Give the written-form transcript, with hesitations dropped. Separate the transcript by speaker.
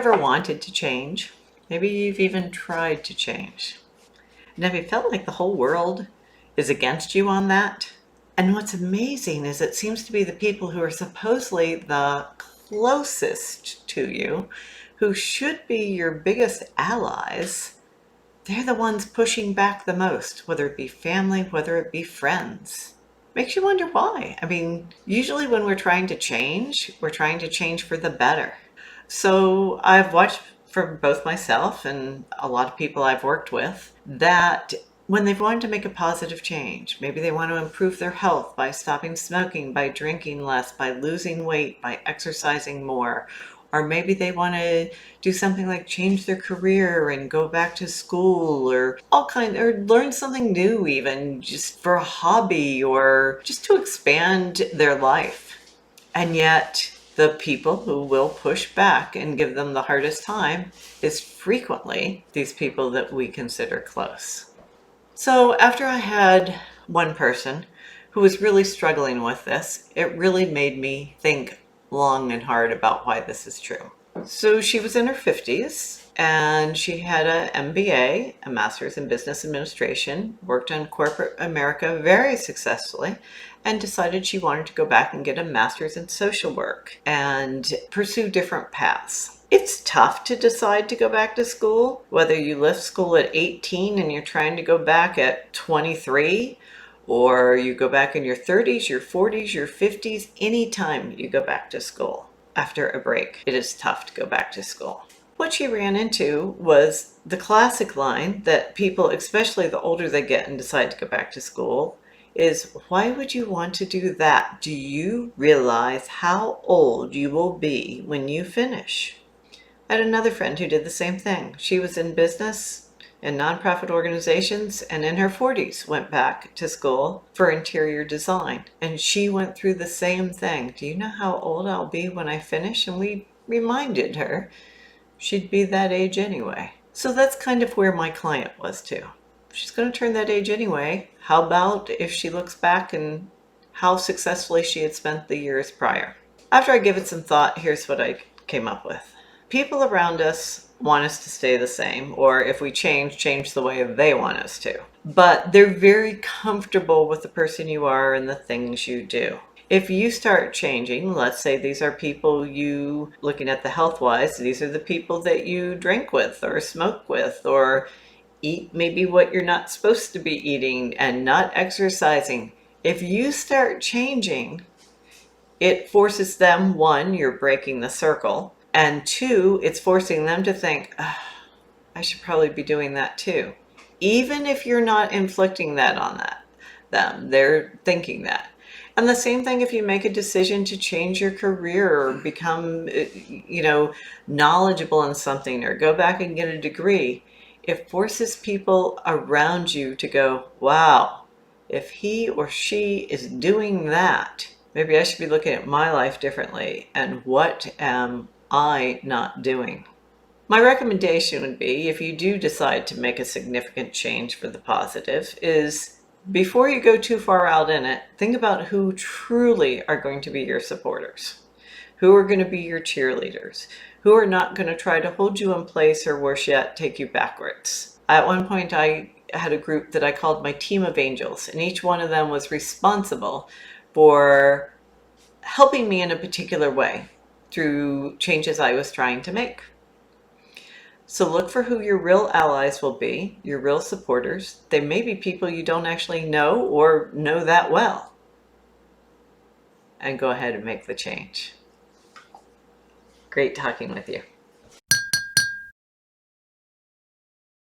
Speaker 1: ever wanted to change? Maybe you've even tried to change. And have you felt like the whole world is against you on that? And what's amazing is it seems to be the people who are supposedly the closest to you, who should be your biggest allies, they're the ones pushing back the most, whether it be family, whether it be friends. Makes you wonder why. I mean, usually when we're trying to change, we're trying to change for the better. So I've watched from both myself and a lot of people I've worked with that when they've wanted to make a positive change, maybe they want to improve their health by stopping smoking, by drinking less, by losing weight, by exercising more, or maybe they want to do something like change their career and go back to school or or learn something new, even just for a hobby or just to expand their life. And yet the people who will push back and give them the hardest time is frequently these people that we consider close. So after I had one person who was really struggling with this, it really made me think long and hard about why this is true. So she was in her 50s and she had an MBA, a Master's in Business Administration, worked in corporate America very successfully, and decided she wanted to go back and get a Master's in social work and pursue different paths. It's tough to decide to go back to school, whether you left school at 18 and you're trying to go back at 23, or you go back in your 30s, your 40s, your 50s, anytime you go back to school after a break, it is tough to go back to school. What she ran into was the classic line that people, especially the older they get and decide to go back to school, is, why would you want to do that? Do you realize how old you will be when you finish? I had another friend who did the same thing. She was in business and nonprofit organizations, and in her 40s went back to school for interior design. And she went through the same thing. Do you know how old I'll be when I finish? And we reminded her she'd be that age anyway. So that's kind of where my client was too. She's going to turn that age anyway. How about if she looks back and how successfully she had spent the years prior? After I give it some thought, here's what I came up with. People around us want us to stay the same, or if we change the way they want us to. But they're very comfortable with the person you are and the things you do. If you start changing, let's say these are people you, looking at the health-wise, these are the people that you drink with or smoke with or eat maybe what you're not supposed to be eating and not exercising. If you start changing, it forces them, one, you're breaking the circle, and two, it's forcing them to think, I should probably be doing that too. Even if you're not inflicting that on them, they're thinking that. And the same thing if you make a decision to change your career or become, knowledgeable in something or go back and get a degree, it forces people around you to go, wow, if he or she is doing that, maybe I should be looking at my life differently, and what am I not doing? My recommendation would be, if you do decide to make a significant change for the positive, is before you go too far out in it, think about who truly are going to be your supporters, who are going to be your cheerleaders, who are not going to try to hold you in place or worse yet, take you backwards. At one point, I had a group that I called my team of angels, and each one of them was responsible for helping me in a particular way through changes I was trying to make. So look for who your real allies will be, your real supporters. They may be people you don't actually know or know that well. And go ahead and make the change. Great talking with you.